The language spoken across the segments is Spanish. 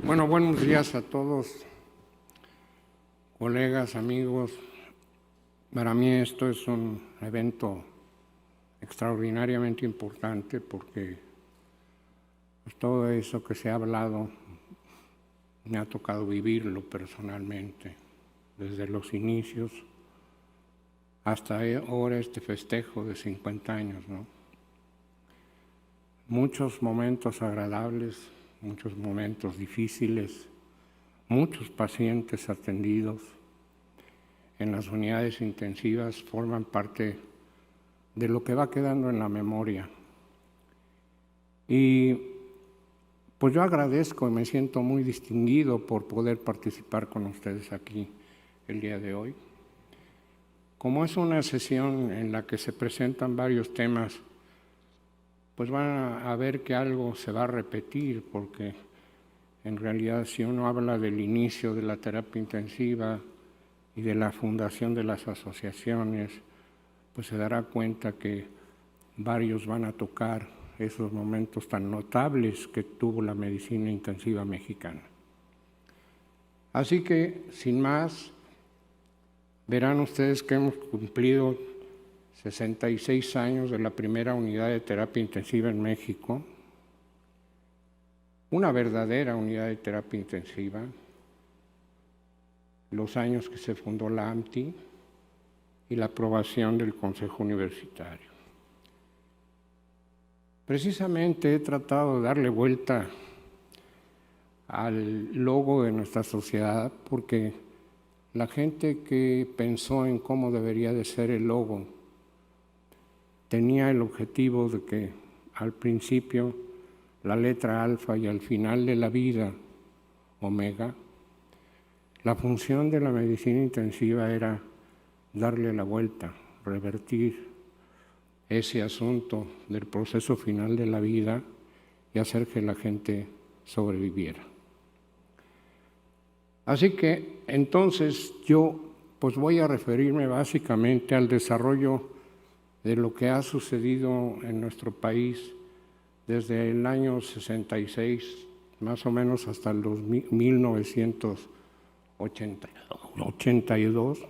Bueno, buenos días a todos, colegas, amigos. Para mí esto es un evento extraordinariamente importante porque pues, todo eso que se ha hablado me ha tocado vivirlo personalmente, desde los inicios hasta ahora este festejo de 50 años, ¿no? Muchos momentos agradables, muchos momentos difíciles, muchos pacientes atendidos en las unidades intensivas forman parte de lo que va quedando en la memoria. Y pues yo agradezco y me siento muy distinguido por poder participar con ustedes aquí el día de hoy. Como es una sesión en la que se presentan varios temas, pues van a ver que algo se va a repetir, porque en realidad si uno habla del inicio de la terapia intensiva y de la fundación de las asociaciones, pues se dará cuenta que varios van a tocar esos momentos tan notables que tuvo la medicina intensiva mexicana. Así que, sin más, verán ustedes que hemos cumplido 66 años de la primera unidad de terapia intensiva en México, una verdadera unidad de terapia intensiva, los años que se fundó la AMTI y la aprobación del Consejo Universitario. Precisamente he tratado de darle vuelta al logo de nuestra sociedad porque la gente que pensó en cómo debería de ser el logo tenía el objetivo de que al principio la letra alfa y al final de la vida omega, la función de la medicina intensiva era darle la vuelta, revertir ese asunto del proceso final de la vida y hacer que la gente sobreviviera. Así que entonces yo pues voy a referirme básicamente al desarrollo de lo que ha sucedido en nuestro país desde el año 66, más o menos hasta el 1982,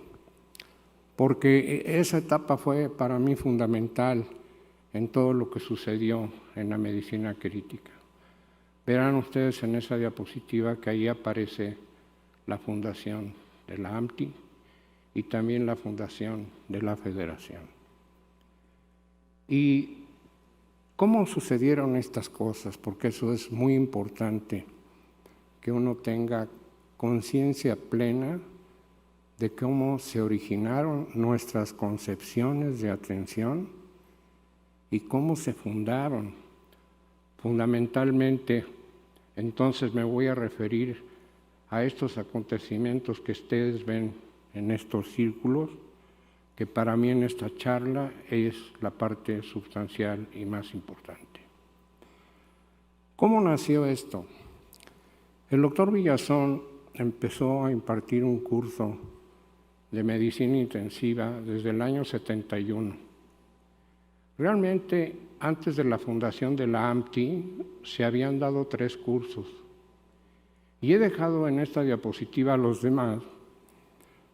porque esa etapa fue para mí fundamental en todo lo que sucedió en la medicina crítica. Verán ustedes en esa diapositiva que ahí aparece la fundación de la AMTI y también la fundación de la Federación. ¿Y cómo sucedieron estas cosas? Porque eso es muy importante, que uno tenga conciencia plena de cómo se originaron nuestras concepciones de atención y cómo se fundaron. Fundamentalmente, entonces me voy a referir a estos acontecimientos que ustedes ven en estos círculos, que para mí en esta charla es la parte sustancial y más importante. ¿Cómo nació esto? El doctor Villazón empezó a impartir un curso de medicina intensiva desde el año 71. Realmente, antes de la fundación de la AMTI, se habían dado 3 cursos. Y he dejado en esta diapositiva los demás,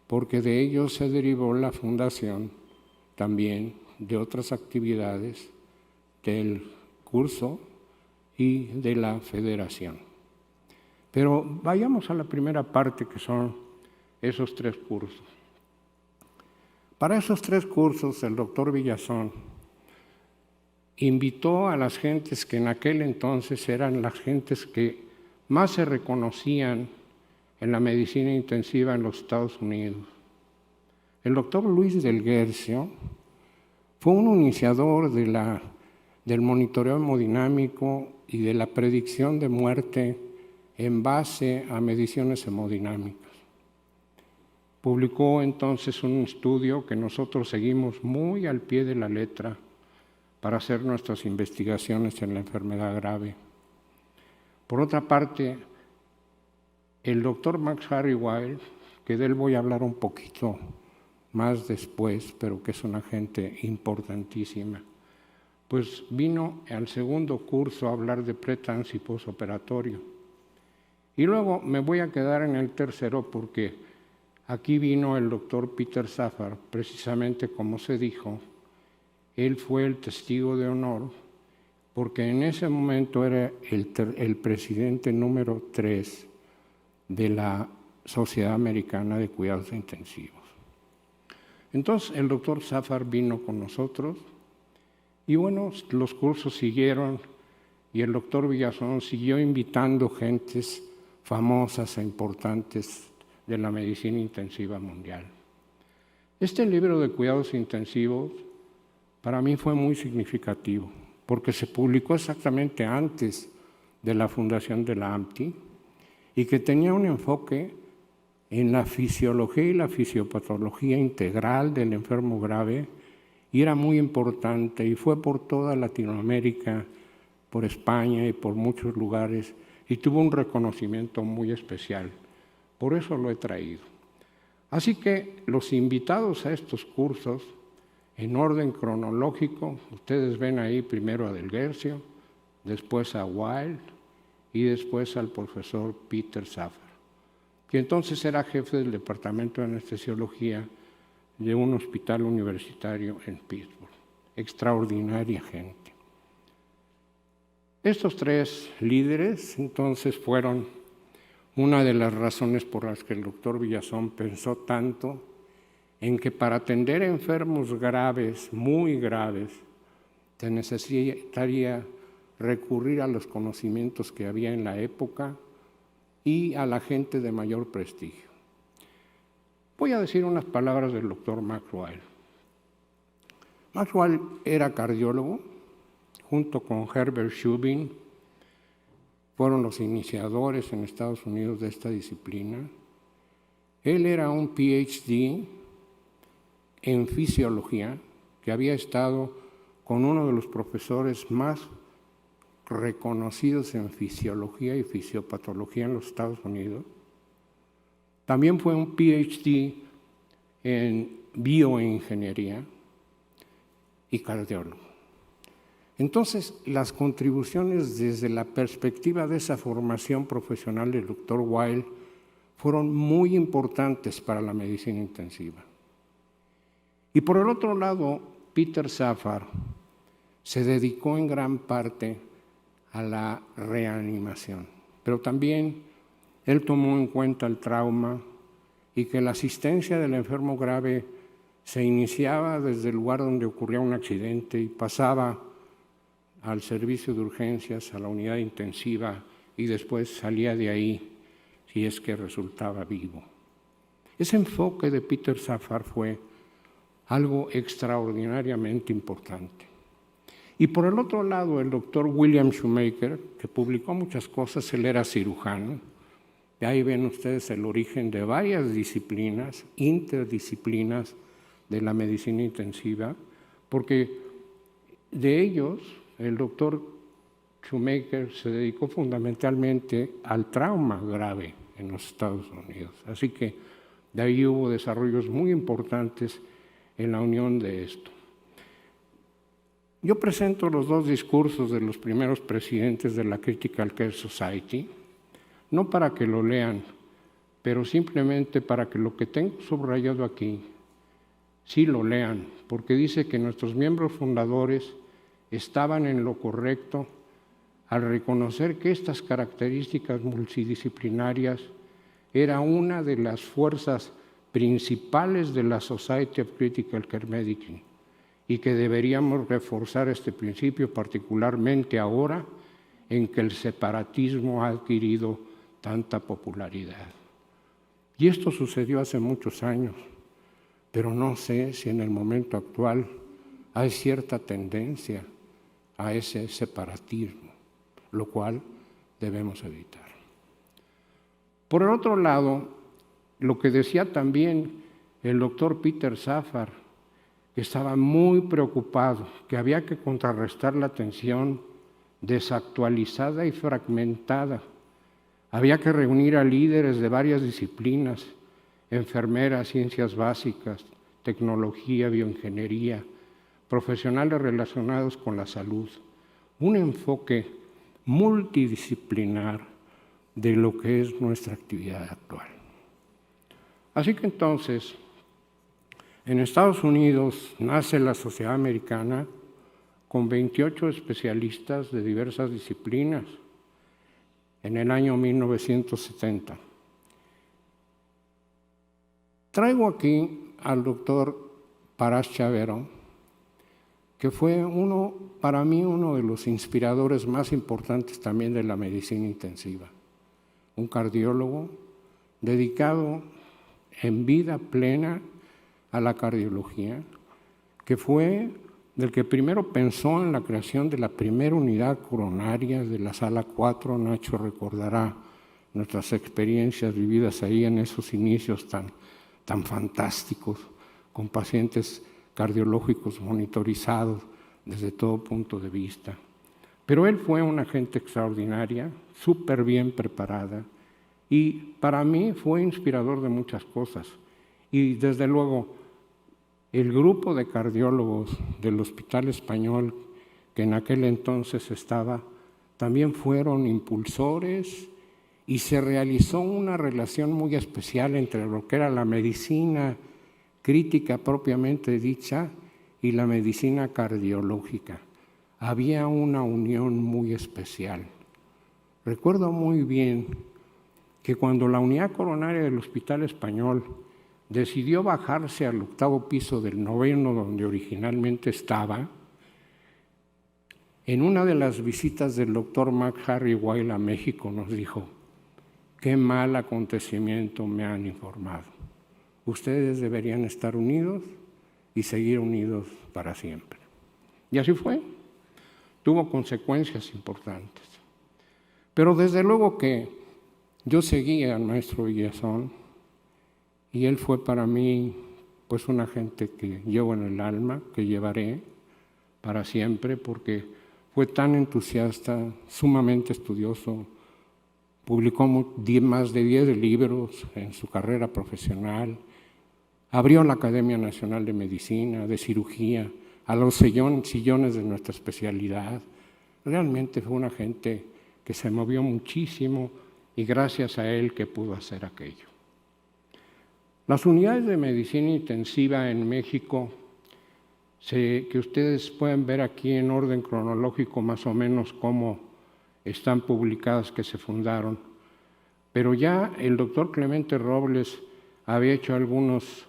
porque de ellos se derivó la fundación también de otras actividades del curso y de la federación. Pero vayamos a la primera parte, que son esos 3 cursos. Para esos 3 cursos, el doctor Villazón invitó a las gentes que en aquel entonces eran las gentes que más se reconocían en la medicina intensiva en los Estados Unidos. El doctor Luis del Guercio fue un iniciador del monitoreo hemodinámico y de la predicción de muerte en base a mediciones hemodinámicas. Publicó entonces un estudio que nosotros seguimos muy al pie de la letra para hacer nuestras investigaciones en la enfermedad grave. Por otra parte, el doctor Max Harry Wild, que de él voy a hablar un poquito más después, pero que es una gente importantísima, pues vino al segundo curso a hablar de pre-, trans y postoperatorio. Y luego me voy a quedar en el tercero porque aquí vino el doctor Peter Safar, precisamente como se dijo, él fue el testigo de honor porque en ese momento era el presidente número 3 de la Sociedad Americana de Cuidados Intensivos. Entonces el doctor Safar vino con nosotros y bueno, los cursos siguieron y el doctor Villazón siguió invitando gentes famosas e importantes de la medicina intensiva mundial. Este libro de cuidados intensivos para mí fue muy significativo porque se publicó exactamente antes de la fundación de la AMTI y que tenía un enfoque en la fisiología y la fisiopatología integral del enfermo grave y era muy importante y fue por toda Latinoamérica, por España y por muchos lugares y tuvo un reconocimiento muy especial. Por eso lo he traído. Así que los invitados a estos cursos, en orden cronológico, ustedes ven ahí primero a Del Guercio, después a Weil y después al profesor Peter Safar, que entonces era jefe del Departamento de Anestesiología de un hospital universitario en Pittsburgh. Extraordinaria gente. Estos tres líderes entonces fueron una de las razones por las que el doctor Villazón pensó tanto en que para atender enfermos graves, muy graves, se necesitaría recurrir a los conocimientos que había en la época y a la gente de mayor prestigio. Voy a decir unas palabras del doctor Max Weil. Max Weil era cardiólogo, junto con Herbert Shubin, fueron los iniciadores en Estados Unidos de esta disciplina. Él era un PhD en fisiología, que había estado con uno de los profesores más reconocidos en fisiología y fisiopatología en los Estados Unidos. También fue un PhD en bioingeniería y cardiólogo. Entonces, las contribuciones desde la perspectiva de esa formación profesional del doctor Weil fueron muy importantes para la medicina intensiva. Y por el otro lado, Peter Safar se dedicó en gran parte a la reanimación, pero también él tomó en cuenta el trauma y que la asistencia del enfermo grave se iniciaba desde el lugar donde ocurría un accidente y pasaba al servicio de urgencias, a la unidad intensiva y después salía de ahí si es que resultaba vivo. Ese enfoque de Peter Safar fue algo extraordinariamente importante. Y por el otro lado, el doctor William Shoemaker, que publicó muchas cosas, él era cirujano, y ahí ven ustedes el origen de varias disciplinas, interdisciplinas de la medicina intensiva, porque de ellos, el doctor Shoemaker se dedicó fundamentalmente al trauma grave en los Estados Unidos. Así que de ahí hubo desarrollos muy importantes en la unión de esto. Yo presento los dos discursos de los primeros presidentes de la Critical Care Society, no para que lo lean, pero simplemente para que lo que tengo subrayado aquí, sí lo lean, porque dice que nuestros miembros fundadores estaban en lo correcto al reconocer que estas características multidisciplinarias era una de las fuerzas principales de la Society of Critical Care Medicine y que deberíamos reforzar este principio particularmente ahora en que el separatismo ha adquirido tanta popularidad. Y esto sucedió hace muchos años, pero no sé si en el momento actual hay cierta tendencia a ese separatismo, lo cual debemos evitar. Por el otro lado, lo que decía también el doctor Peter Safar, que estaba muy preocupado, que había que contrarrestar la atención desactualizada y fragmentada. Había que reunir a líderes de varias disciplinas, enfermeras, ciencias básicas, tecnología, bioingeniería, profesionales relacionados con la salud. Un enfoque multidisciplinar, de lo que es nuestra actividad actual. Así que entonces, en Estados Unidos nace la Sociedad Americana con 28 especialistas de diversas disciplinas en el año 1970. Traigo aquí al doctor Parás Chavero, que fue para mí uno de los inspiradores más importantes también de la medicina intensiva. Un cardiólogo dedicado en vida plena a la cardiología, que fue del que primero pensó en la creación de la primera unidad coronaria de la Sala 4. Nacho recordará nuestras experiencias vividas ahí en esos inicios tan fantásticos, con pacientes cardiológicos monitorizados desde todo punto de vista. Pero él fue una gente extraordinaria, súper bien preparada, y para mí fue inspirador de muchas cosas. Y desde luego, el grupo de cardiólogos del Hospital Español, que en aquel entonces estaba, también fueron impulsores, y se realizó una relación muy especial entre lo que era la medicina crítica propiamente dicha y la medicina cardiológica. Había una unión muy especial. Recuerdo muy bien que cuando la unidad coronaria del Hospital Español decidió bajarse al 8º piso del 9º, donde originalmente estaba, en una de las visitas del doctor McHarry Weil a México nos dijo: qué mal acontecimiento me han informado. Ustedes deberían estar unidos y seguir unidos para siempre. Y así fue. Tuvo consecuencias importantes. Pero desde luego que yo seguía al maestro Villazón y él fue para mí pues una gente que llevo en el alma, que llevaré para siempre, porque fue tan entusiasta, sumamente estudioso. Publicó más de 10 libros en su carrera profesional. Abrió la Academia Nacional de Medicina, de Cirugía, a los sillones de nuestra especialidad. Realmente fue una gente que se movió muchísimo y gracias a él que pudo hacer aquello. Las unidades de medicina intensiva en México, que ustedes pueden ver aquí en orden cronológico más o menos cómo están publicadas, que se fundaron, pero ya el doctor Clemente Robles había hecho algunos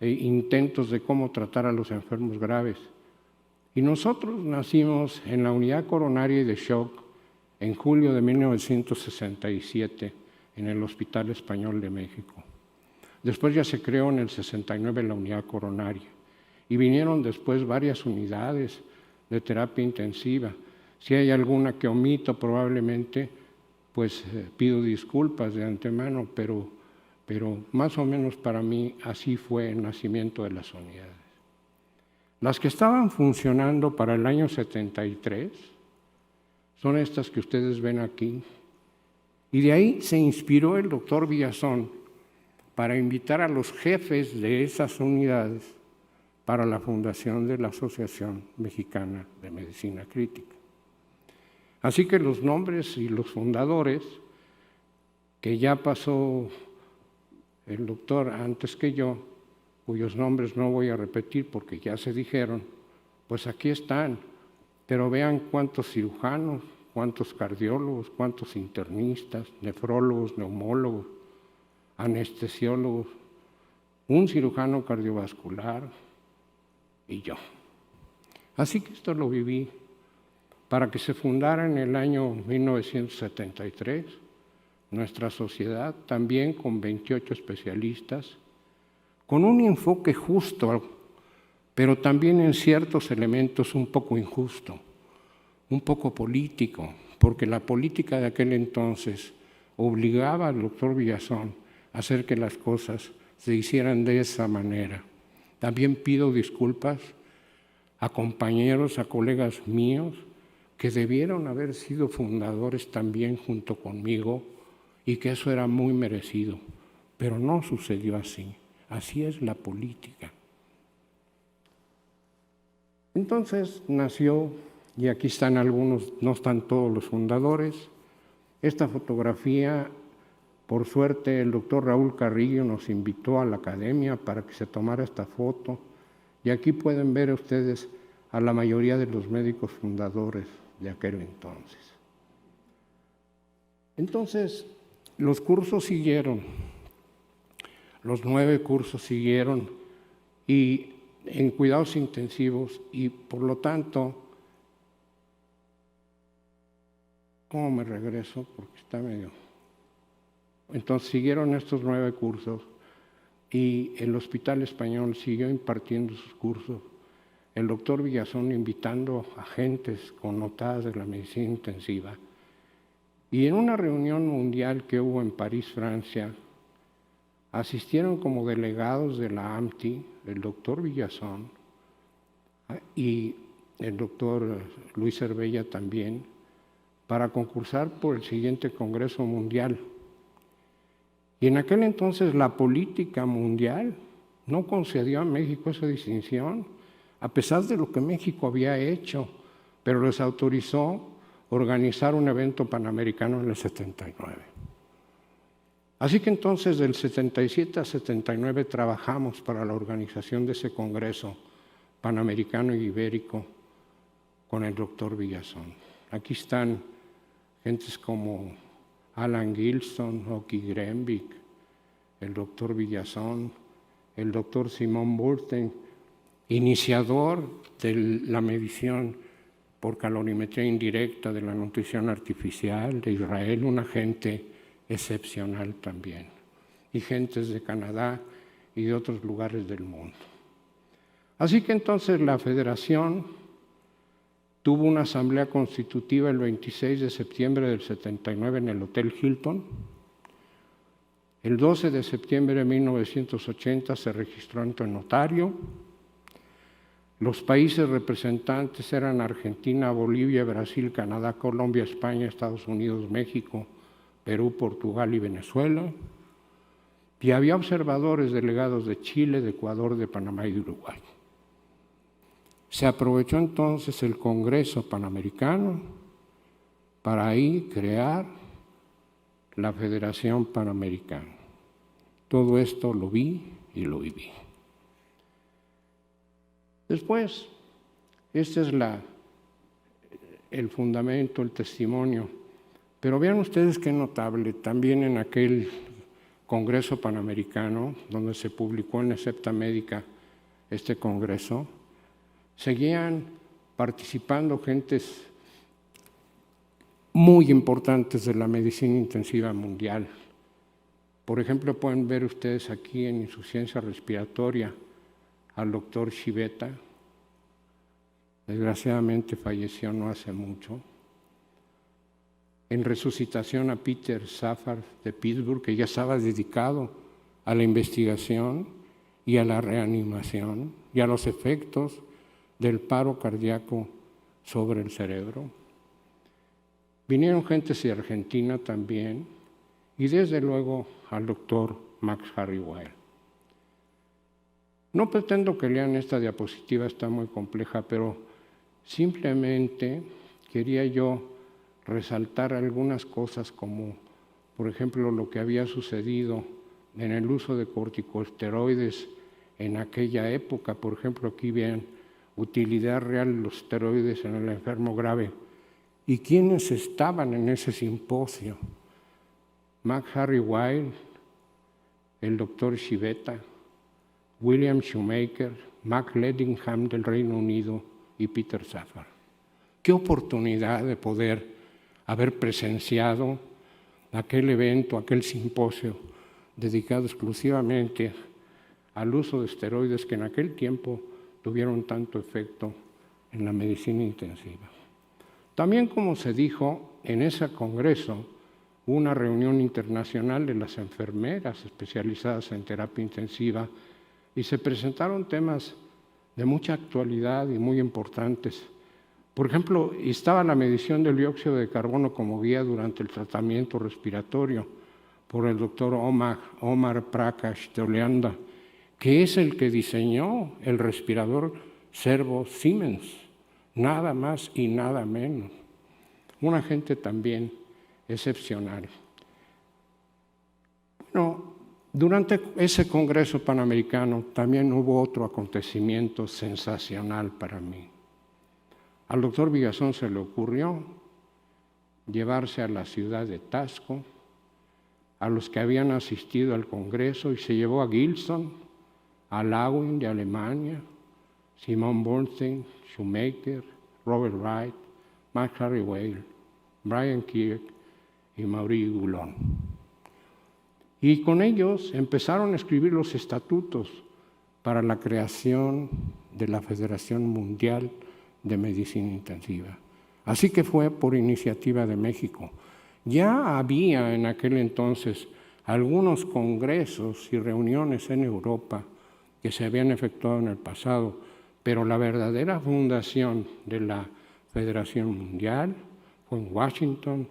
intentos de cómo tratar a los enfermos graves. Y nosotros nacimos en la unidad coronaria y de shock en julio de 1967 en el Hospital Español de México. Después ya se creó en el 69 la unidad coronaria y vinieron después varias unidades de terapia intensiva. Si hay alguna que omito probablemente, pues pido disculpas de antemano, pero más o menos para mí así fue el nacimiento de las unidades. Las que estaban funcionando para el año 73 son estas que ustedes ven aquí. Y de ahí se inspiró el doctor Villazón para invitar a los jefes de esas unidades para la fundación de la Asociación Mexicana de Medicina Crítica. Así que los nombres y los fundadores, que ya pasó el doctor antes que yo, cuyos nombres no voy a repetir porque ya se dijeron, pues aquí están. Pero vean cuántos cirujanos, cuántos cardiólogos, cuántos internistas, nefrólogos, neumólogos, anestesiólogos, un cirujano cardiovascular y yo. Así que esto lo viví para que se fundara en el año 1973 nuestra sociedad, también con 28 especialistas, con un enfoque justo, pero también en ciertos elementos un poco injusto, un poco político, porque la política de aquel entonces obligaba al doctor Villazón a hacer que las cosas se hicieran de esa manera. También pido disculpas a compañeros, a colegas míos, que debieron haber sido fundadores también junto conmigo y que eso era muy merecido, pero no sucedió así. Así es la política. Entonces nació, y aquí están algunos, no están todos los fundadores, Esta fotografía, por suerte, el doctor Raúl Carrillo nos invitó a la academia para que se tomara esta foto, y aquí pueden ver ustedes a la mayoría de los médicos fundadores de aquel entonces. Entonces, los cursos siguieron, los 9 cursos siguieron, y en cuidados intensivos, y por lo tanto, ¿cómo me regreso? Porque está medio... Entonces siguieron estos 9 cursos, y el Hospital Español siguió impartiendo sus cursos. El doctor Villazón invitando a gentes connotadas de la medicina intensiva. Y en una reunión mundial que hubo en París, Francia, asistieron como delegados de la AMTI el doctor Villazón y el doctor Luis Cervella también, para concursar por el siguiente Congreso Mundial. Y en aquel entonces la política mundial no concedió a México esa distinción, a pesar de lo que México había hecho, pero les autorizó organizar un evento panamericano en el 79. Así que entonces del 77 a 79 trabajamos para la organización de ese Congreso Panamericano y Ibérico con el doctor Villazón. Aquí están gentes como Alan Gilson, Oki Grenvik, el doctor Villazón, el doctor Simón Burten, iniciador de la medición por calorimetría indirecta de la nutrición artificial de Israel, una gente excepcional también, y gentes de Canadá y de otros lugares del mundo. Así que entonces la Federación tuvo una asamblea constitutiva el 26 de septiembre del 79 en el Hotel Hilton. El 12 de septiembre de 1980 se registró ante notario. Los países representantes eran Argentina, Bolivia, Brasil, Canadá, Colombia, España, Estados Unidos, México, Perú, Portugal y Venezuela. Y había observadores delegados de Chile, de Ecuador, de Panamá y de Uruguay. Se aprovechó entonces el Congreso Panamericano para ahí crear la Federación Panamericana. Todo esto lo vi y lo viví. Después, este es el fundamento, el testimonio. Pero vean ustedes qué notable, también en aquel Congreso Panamericano, donde se publicó en la Septa Médica este congreso, seguían participando gentes muy importantes de la medicina intensiva mundial. Por ejemplo, pueden ver ustedes aquí en insuficiencia respiratoria al doctor Shibeta, desgraciadamente falleció no hace mucho. En resucitación a Peter Safar de Pittsburgh, que ya estaba dedicado a la investigación y a la reanimación y a los efectos del paro cardíaco sobre el cerebro. Vinieron gentes de Argentina también, y desde luego al doctor Max Harry Weil. No pretendo que lean esta diapositiva, está muy compleja, pero simplemente quería yo resaltar algunas cosas como, por ejemplo, lo que había sucedido en el uso de corticosteroides en aquella época. Por ejemplo, aquí vean utilidad real de los esteroides en el enfermo grave. ¿Y quiénes estaban en ese simposio? Max Harry Weil, el doctor Shibeta, William Shoemaker, Mac Ledingham del Reino Unido y Peter Safar. Qué oportunidad de poder haber presenciado aquel evento, aquel simposio dedicado exclusivamente al uso de esteroides que en aquel tiempo tuvieron tanto efecto en la medicina intensiva. También, como se dijo, en ese congreso hubo una reunión internacional de las enfermeras especializadas en terapia intensiva y se presentaron temas de mucha actualidad y muy importantes. Por ejemplo, estaba la medición del dióxido de carbono como guía durante el tratamiento respiratorio por el doctor Omar Prakash Tolianda, que es el que diseñó el respirador Servo Siemens, nada más y nada menos. Un agente también excepcional. Bueno, durante ese Congreso Panamericano también hubo otro acontecimiento sensacional para mí. Al doctor Villazón se le ocurrió llevarse a la ciudad de Taxco a los que habían asistido al Congreso y se llevó a Gilson, a Lawin de Alemania, Simon Bernstein, Shoemaker, Robert Wright, Mark Harry Weil, Brian Kirk y Maurice Goulon. Y con ellos empezaron a escribir los estatutos para la creación de la Federación Mundial de Medicina Intensiva. Así que fue por iniciativa de México. Ya había en aquel entonces algunos congresos y reuniones en Europa que se habían efectuado en el pasado, pero la verdadera fundación de la Federación Mundial fue en Washington,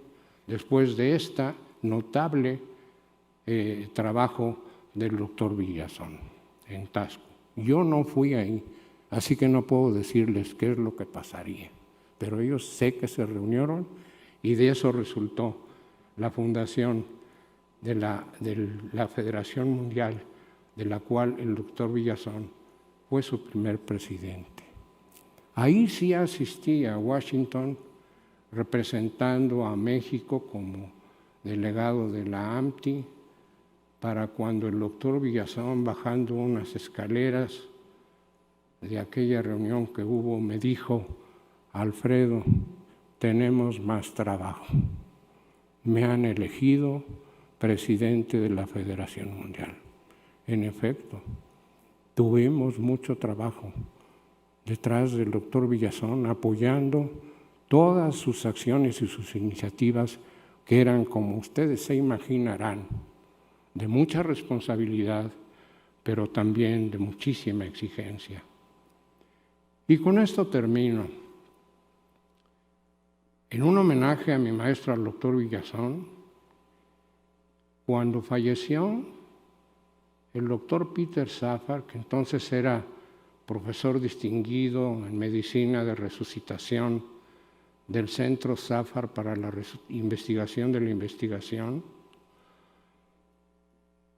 después de esta notable trabajo del doctor Villazón en Taxco. Yo no fui ahí, así que no puedo decirles qué es lo que pasaría, pero ellos sé que se reunieron y de eso resultó la fundación de la Federación Mundial, de la cual el doctor Villazón fue su primer presidente. Ahí sí asistí a Washington representando a México como delegado de la AMTI, para cuando el doctor Villazón, bajando unas escaleras de aquella reunión que hubo, me dijo: Alfredo, tenemos más trabajo. Me han elegido presidente de la Federación Mundial. En efecto, tuvimos mucho trabajo detrás del doctor Villazón, apoyando todas sus acciones y sus iniciativas, que eran, como ustedes se imaginarán, de mucha responsabilidad, pero también de muchísima exigencia. Y con esto termino. En un homenaje a mi maestro, al doctor Villazón, cuando falleció el doctor Peter Safar, que entonces era profesor distinguido en medicina de resucitación del Centro Safar para la investigación de la investigación,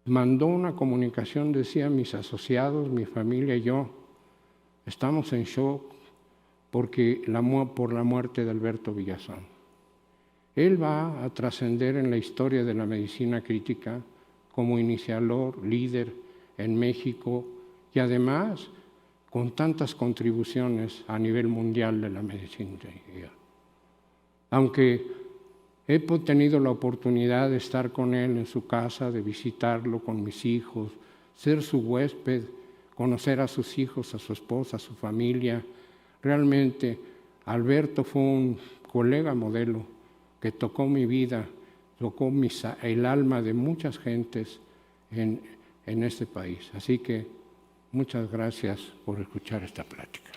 mandó una comunicación, decía: mis asociados, mi familia y yo estamos en shock por la muerte de Alberto Villazón. Él va a trascender en la historia de la medicina crítica como iniciador, líder en México y además con tantas contribuciones a nivel mundial de la medicina crítica. Aunque he tenido la oportunidad de estar con él en su casa, de visitarlo con mis hijos, ser su huésped, conocer a sus hijos, a su esposa, a su familia. Realmente Alberto fue un colega modelo que tocó mi vida, tocó el alma de muchas gentes en este país. Así que muchas gracias por escuchar esta plática.